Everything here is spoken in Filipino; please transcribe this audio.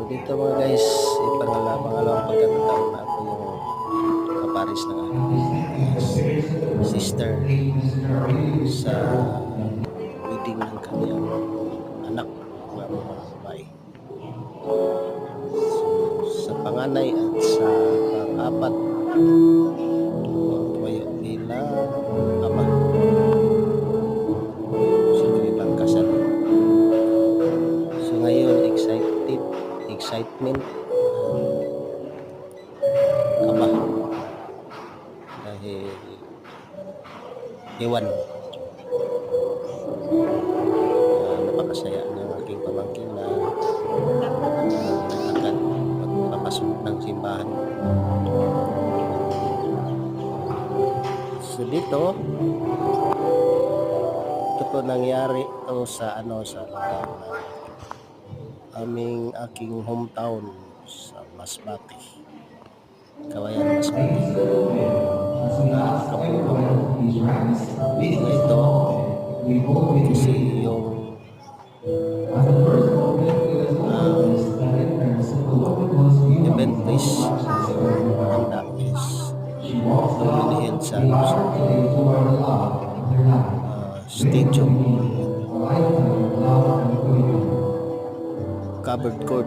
dito mga guys, pangalawang pagkakataon na ako yung kaparis ng sister sa wedding ng kanyang anak na mga babae. Sa panganay at sa pang-apat, tumayo nila ama. So ibang kasal. So ngayon excitement, kaba dahil iwan napakasaya ng aking pamangkin na akan magpapasok ng simbahan. So dito ito po nangyari to sa lugar na aking hometown sa Masbate, Kawayan, Masbate. Ito kasi yung event is handa is lumilihin sa stadium, covered court.